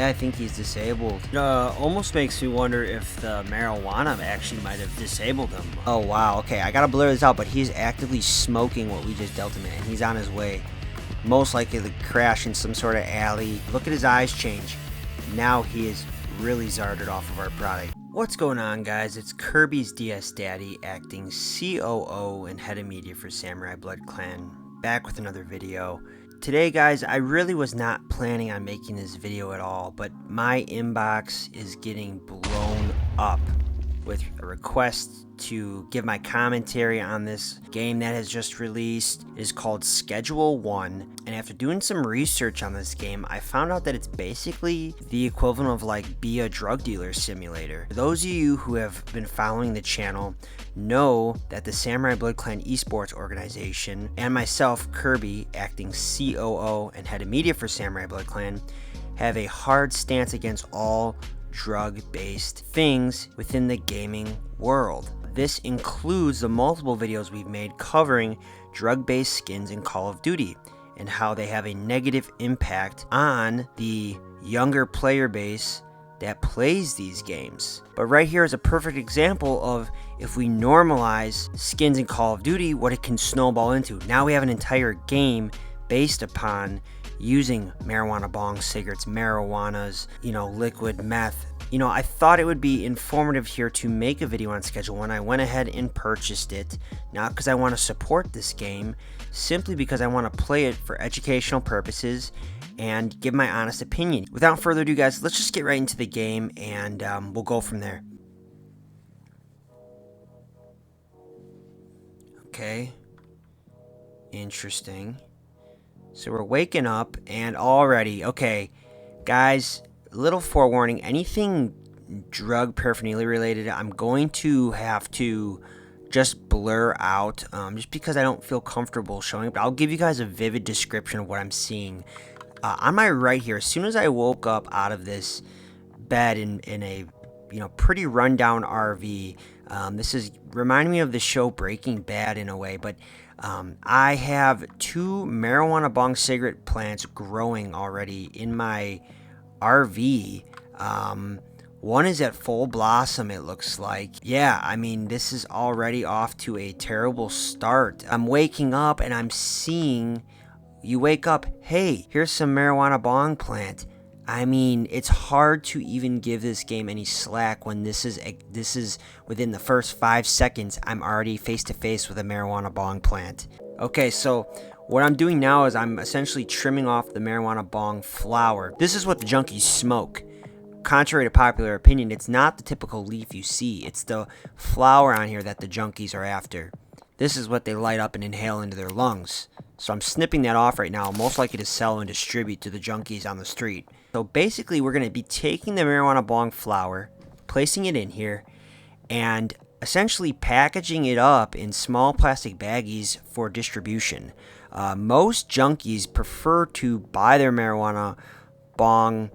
Yeah, I think he's disabled. It almost makes me wonder if the marijuana actually might have disabled him. Oh, wow. Okay, I gotta blur this out, but he's actively smoking what we just dealt him in, and he's on his way. Most likely to crash in some sort of alley. Look at his eyes change. Now he is really zarded off of our product. What's going on, guys? It's Kirby's DS Daddy acting COO and head of media for Samurai Blood Clan, back with another video. Today, guys, I really was not planning on making this video at all, but my inbox is getting blown up with a request to give my commentary on this game that has just released. It is called Schedule 1, and after doing some research on this game, I found out that it's basically the equivalent of like Be a Drug Dealer Simulator. For those of you who have been following the channel know that the Samurai Blood Clan esports organization and myself, Kirby, acting COO and head of media for Samurai Blood Clan, have a hard stance against all drug-based things within the gaming world. This includes the multiple videos we've made covering drug-based skins in Call of Duty and how they have a negative impact on the younger player base that plays these games. But right here is a perfect example of if we normalize skins in Call of Duty, what it can snowball into. Now we have an entire game based upon using marijuana bong cigarettes, marijuanas, liquid meth. I thought it would be informative here to make a video on Schedule 1. I went ahead and purchased it, not because I want to support this game, simply because I want to play it for educational purposes and give my honest opinion. Without further ado, guys, let's just get right into the game and we'll go from there. Okay. Interesting. So we're waking up and already, okay, guys, little forewarning, anything drug paraphernalia related, I'm going to have to just blur out, just because I don't feel comfortable showing it, but I'll give you guys a vivid description of what I'm seeing. On my right here, as soon as I woke up out of this bed in a, pretty rundown RV, this is reminding me of the show Breaking Bad in a way, but I have 2 marijuana bong cigarette plants growing already in my RV. One is at full blossom, it looks like. Yeah, I mean, this is already off to a terrible start. I'm waking up and I'm seeing, you wake up, hey, here's some marijuana bong plant. I mean, it's hard to even give this game any slack when this is within the first 5 seconds, I'm already face to face with a marijuana bong plant. Okay, so what I'm doing now is I'm essentially trimming off the marijuana bong flower. This is what the junkies smoke. Contrary to popular opinion, it's not the typical leaf you see. It's the flower on here that the junkies are after. This is what they light up and inhale into their lungs. So I'm snipping that off right now, most likely to sell and distribute to the junkies on the street. So basically, we're going to be taking the marijuana bong flower, placing it in here, and essentially packaging it up in small plastic baggies for distribution. Most junkies prefer to buy their marijuana bong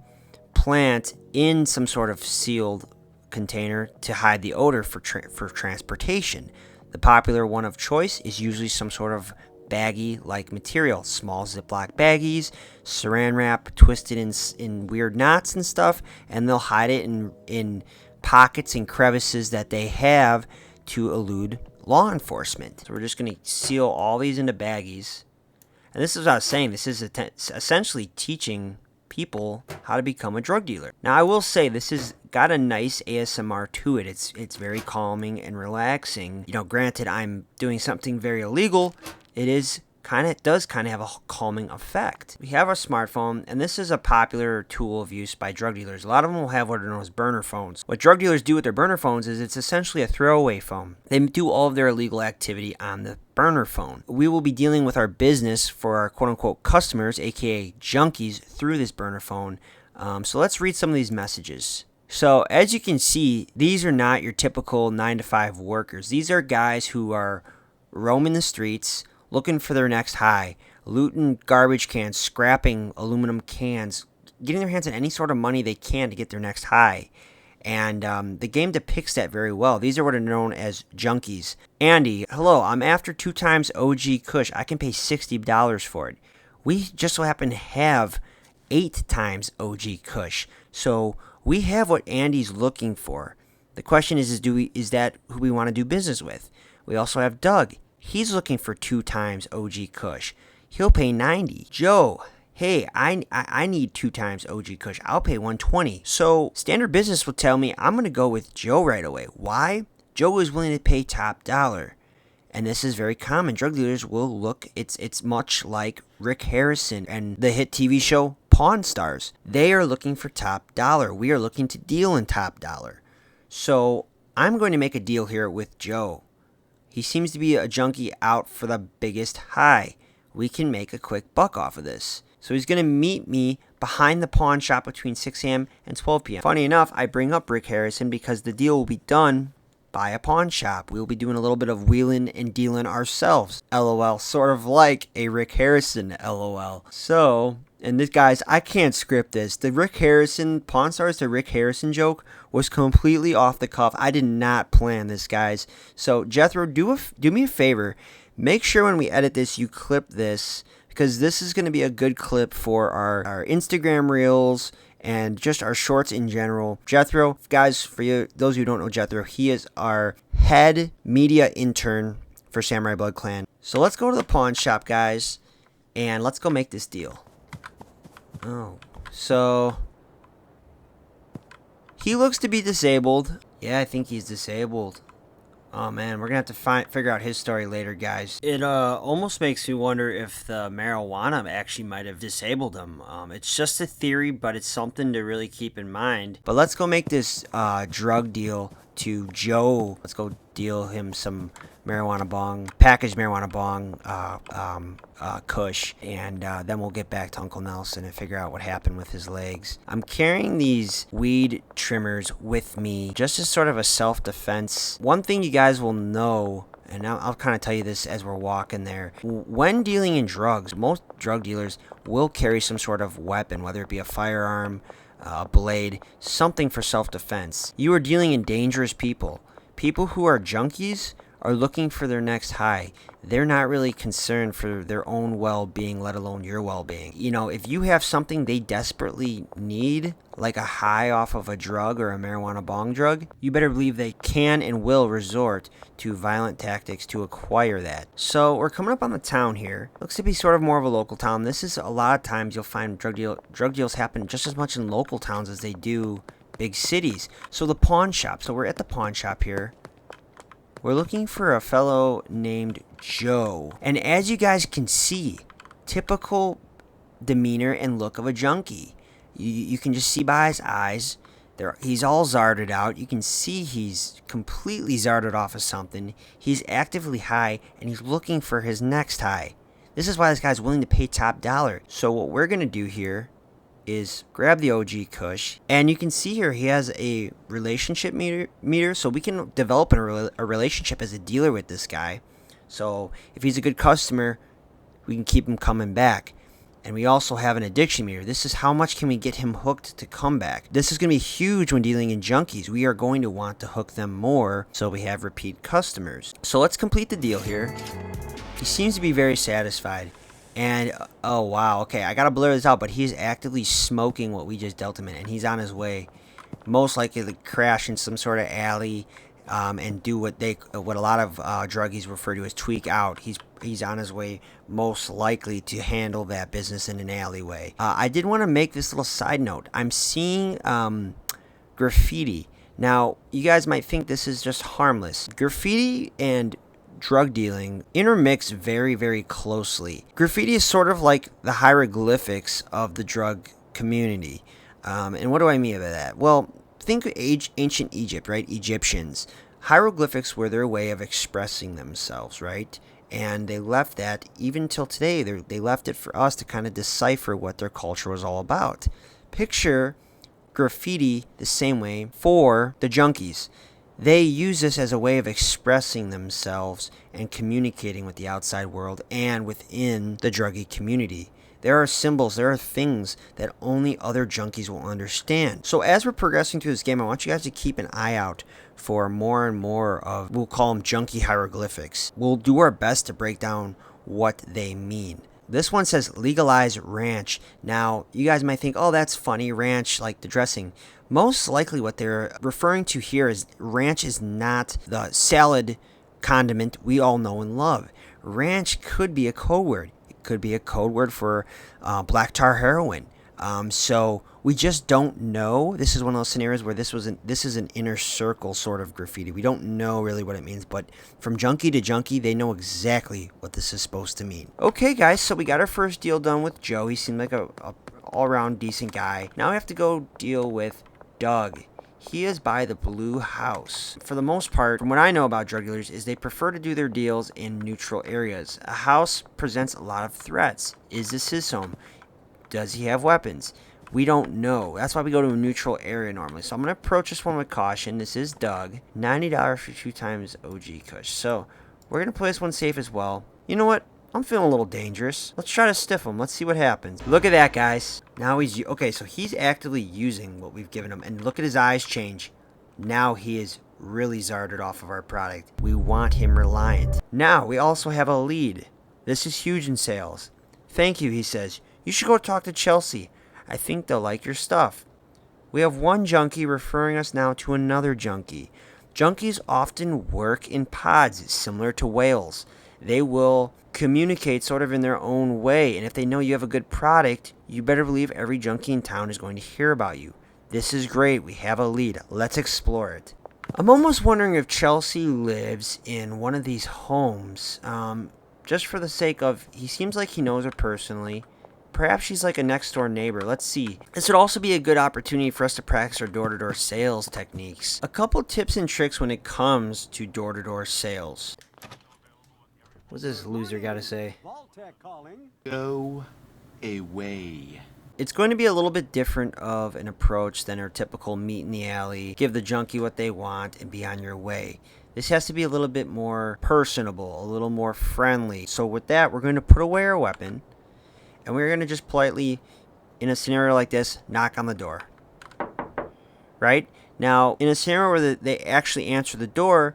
plant in some sort of sealed container to hide the odor for transportation. The popular one of choice is usually some sort of baggy-like material, small Ziploc baggies, saran wrap twisted in weird knots and stuff, and they'll hide it in pockets and crevices that they have to elude law enforcement. So we're just going to seal all these into baggies. And this is what I was saying. This is essentially teaching people how to become a drug dealer. Now, I will say this has got a nice ASMR to it. It's very calming and relaxing. Granted, I'm doing something very illegal. It does kind of have a calming effect. We have our smartphone, and this is a popular tool of use by drug dealers. A lot of them will have what are known as burner phones. What drug dealers do with their burner phones is it's essentially a throwaway phone. They do all of their illegal activity on the burner phone. We will be dealing with our business for our quote-unquote customers, aka junkies, through this burner phone. So let's read some of these messages. So as you can see, these are not your typical 9-to-5 workers. These are guys who are roaming the streets, looking for their next high, looting garbage cans, scrapping aluminum cans, getting their hands on any sort of money they can to get their next high. And the game depicts that very well. These are what are known as junkies. Andy, hello, I'm after 2 times OG Kush. I can pay $60 for it. We just so happen to have 8 times OG Kush. So we have what Andy's looking for. The question is that who we want to do business with? We also have Doug. He's looking for 2 times OG Kush. He'll pay 90. Joe, hey, I need 2 times OG Kush. I'll pay 120. So standard business will tell me I'm going to go with Joe right away. Why? Joe is willing to pay top dollar. And this is very common. Drug dealers will look, it's much like Rick Harrison and the hit TV show Pawn Stars. They are looking for top dollar. We are looking to deal in top dollar. So I'm going to make a deal here with Joe. He seems to be a junkie out for the biggest high. We can make a quick buck off of this. So he's going to meet me behind the pawn shop between 6 a.m. and 12 p.m. Funny enough, I bring up Rick Harrison because the deal will be done by a pawn shop. We'll be doing a little bit of wheeling and dealing ourselves. LOL. Sort of like a Rick Harrison LOL. So, and this, guys, I can't script this. The Rick Harrison, Pawn Stars to Rick Harrison joke was completely off the cuff. I did not plan this, guys. So, Jethro, do me a favor. Make sure when we edit this, you clip this, because this is going to be a good clip for our Instagram Reels and just our shorts in general. Jethro, guys, for you, those who don't know Jethro, he is our head media intern for Samurai Blood Clan. So let's go to the pawn shop, guys, and let's go make this deal. Oh, so he looks to be disabled. Yeah, I think he's disabled. Oh man, we're gonna have to figure out his story later, guys. It almost makes me wonder if the marijuana actually might have disabled him. It's just a theory, but it's something to really keep in mind. But let's go make this drug deal to Joe. Let's go deal him some marijuana bong, packaged marijuana bong, kush, and then we'll get back to Uncle Nelson and figure out what happened with his legs. I'm carrying these weed trimmers with me just as sort of a self-defense. One thing you guys will know, and I'll kind of tell you this as we're walking there, when dealing in drugs, most drug dealers will carry some sort of weapon, whether it be a firearm, a blade, something for self-defense. You are dealing in dangerous people. People who are junkies are looking for their next high. They're not really concerned for their own well-being, let alone your well-being. You know, if you have something they desperately need, like a high off of a drug or a marijuana bong drug, you better believe they can and will resort to violent tactics to acquire that. So we're coming up on the town here. Looks to be sort of more of a local town. This is a lot of times you'll find drug deals happen just as much in local towns as they do big cities. So the pawn shop. So we're at the pawn shop here. We're looking for a fellow named Joe. And as you guys can see, typical demeanor and look of a junkie. You can just see by his eyes. He's all zarded out. You can see he's completely zarded off of something. He's actively high, and he's looking for his next high. This is why this guy's willing to pay top dollar. So what we're going to do here is grab the OG Kush, and you can see here he has a relationship meter, so we can develop a relationship as a dealer with this guy. So if he's a good customer, we can keep him coming back. And we also have an addiction meter. This is how much can we get him hooked to come back. This is going to be huge when dealing in junkies. We are going to want to hook them more so we have repeat customers. So let's complete the deal here. He seems to be very satisfied. And, oh wow, okay, I gotta blur this out, but he's actively smoking what we just dealt him in, and he's on his way. Most likely to crash in some sort of alley and do what a lot of druggies refer to as tweak out. He's on his way, most likely, to handle that business in an alleyway. I did want to make this little side note. I'm seeing graffiti. Now, you guys might think this is just harmless. Graffiti and drug dealing intermix very, very closely. Graffiti is sort of like the hieroglyphics of the drug community. And what do I mean by that? Well, think of ancient Egypt, right? Egyptians. Hieroglyphics were their way of expressing themselves, right? And they left that, even till today, they left it for us to kind of decipher what their culture was all about. Picture graffiti the same way for the junkies. They use this as a way of expressing themselves and communicating with the outside world and within the druggie community. There are symbols, there are things that only other junkies will understand. So as we're progressing through this game, I want you guys to keep an eye out for more and more of, we'll call them junkie hieroglyphics. We'll do our best to break down what they mean. This one says legalize ranch. Now, you guys might think, oh, that's funny, ranch, like the dressing. Most likely what they're referring to here is ranch is not the salad condiment we all know and love. Ranch could be a code word. It could be a code word for black tar heroin. So we just don't know. This is one of those scenarios where this is an inner circle sort of graffiti. We don't know really what it means, but from junkie to junkie, they know exactly what this is supposed to mean. Okay, guys, so we got our first deal done with Joe. He seemed like a all-around decent guy. Now we have to go deal with Doug. He is by the blue house. For the most part, from what I know about drug dealers, is they prefer to do their deals in neutral areas. A house presents a lot of threats. Is this his home? Does he have weapons? We don't know. That's why we go to a neutral area normally. So I'm going to approach this one with caution. This is Doug. $90 for 2 times OG Kush. So we're going to play this one safe as well. You know what? I'm feeling a little dangerous. Let's try to stiff him. Let's see what happens. Look at that, guys. Now he's... Okay, so he's actively using what we've given him. And look at his eyes change. Now he is really zarded off of our product. We want him reliant. Now, we also have a lead. This is huge in sales. Thank you, he says. You should go talk to Chelsea. I think they'll like your stuff. We have one junkie referring us now to another junkie. Junkies often work in pods, similar to whales. They will communicate sort of in their own way, and if they know you have a good product, you better believe every junkie in town is going to hear about you. This is great. We have a lead. Let's explore it. I'm almost wondering if Chelsea lives in one of these homes, just for the sake of, he seems like he knows her personally. Perhaps she's like a next door neighbor. Let's see. This would also be a good opportunity for us to practice our door-to-door sales techniques. A couple tips and tricks when it comes to door-to-door sales. What's this loser got to say? Go away. It's going to be a little bit different of an approach than our typical meet in the alley, give the junkie what they want, and be on your way. This has to be a little bit more personable, a little more friendly. So with that, we're going to put away our weapon, and we're going to just politely, in a scenario like this, knock on the door. Right? Now, in a scenario where they actually answer the door,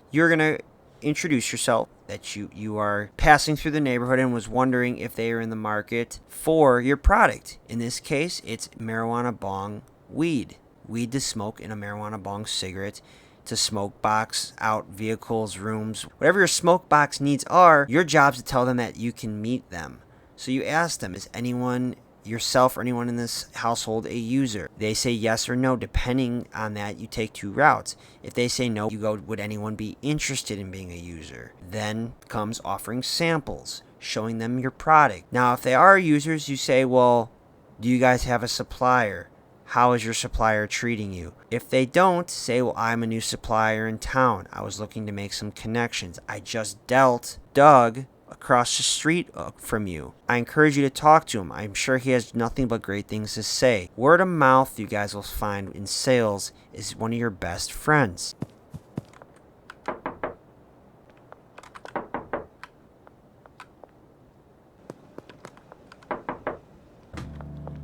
you're going to introduce yourself, that you are passing through the neighborhood and was wondering if they are in the market for your product. In this case, it's marijuana bong weed. Weed to smoke in a marijuana bong cigarette, to smoke box out vehicles, rooms, whatever your smoke box needs are, your job's to tell them that you can meet them. So you ask them, is anyone, yourself or anyone in this household, a user? They say yes or no. Depending on that, you take 2 routes. If they say no, you go, would anyone be interested in being a user? Then comes offering samples, showing them your product. Now, if they are users, you say, well, do you guys have a supplier? How is your supplier treating you? If they don't, say, well, I'm a new supplier in town. I was looking to make some connections. I just dealt Doug across the street from you. I encourage you to talk to him. I'm sure he has nothing but great things to say. Word of mouth, you guys will find in sales, is one of your best friends.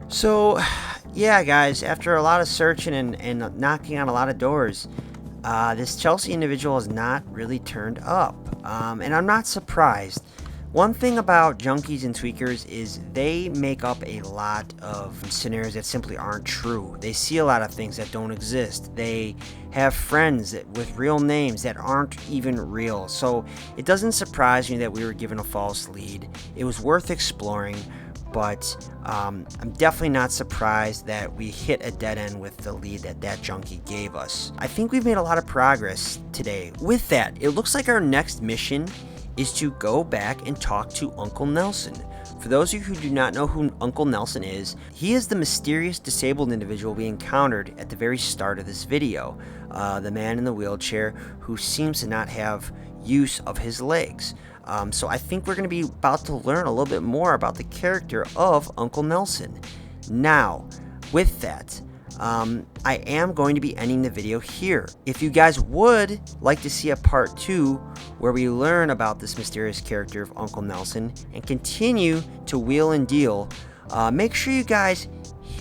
So, yeah, guys, after a lot of searching and knocking on a lot of doors, this Chelsea individual has not really turned up. And I'm not surprised. One thing about junkies and tweakers is they make up a lot of scenarios that simply aren't true. They see a lot of things that don't exist. They have friends with real names that aren't even real. So it doesn't surprise me that we were given a false lead. It was worth exploring, but I'm definitely not surprised that we hit a dead end with the lead that junkie gave us. I think we've made a lot of progress today. With that, it looks like our next mission is to go back and talk to Uncle Nelson. For those of you who do not know who Uncle Nelson is, he is the mysterious disabled individual we encountered at the very start of this video. The man in the wheelchair who seems to not have use of his legs. So I think we're going to be about to learn a little bit more about the character of Uncle Nelson. Now, with that, I am going to be ending the video here. If you guys would like to see a part 2 where we learn about this mysterious character of Uncle Nelson and continue to wheel and deal, make sure you guys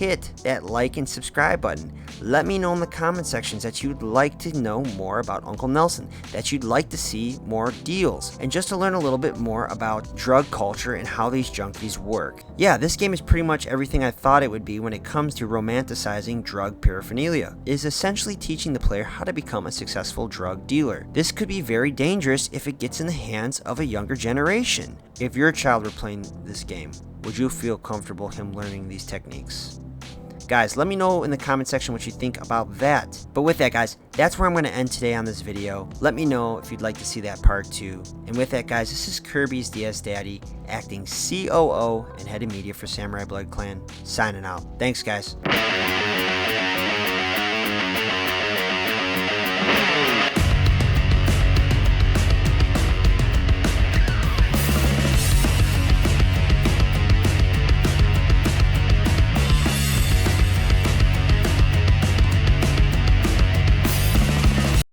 hit that like and subscribe button. Let me know in the comment sections that you'd like to know more about Uncle Nelson, that you'd like to see more deals, and just to learn a little bit more about drug culture and how these junkies work. Yeah, this game is pretty much everything I thought it would be when it comes to romanticizing drug paraphernalia. It is essentially teaching the player how to become a successful drug dealer. This could be very dangerous if it gets in the hands of a younger generation. If your child were playing this game, would you feel comfortable him learning these techniques? Guys, let me know in the comment section what you think about that. But with that, guys, that's where I'm going to end today on this video. Let me know if you'd like to see that part 2. And with that, guys, this is Kirby's DS Daddy, acting COO and head of media for Samurai Blood Clan, signing out. Thanks, guys.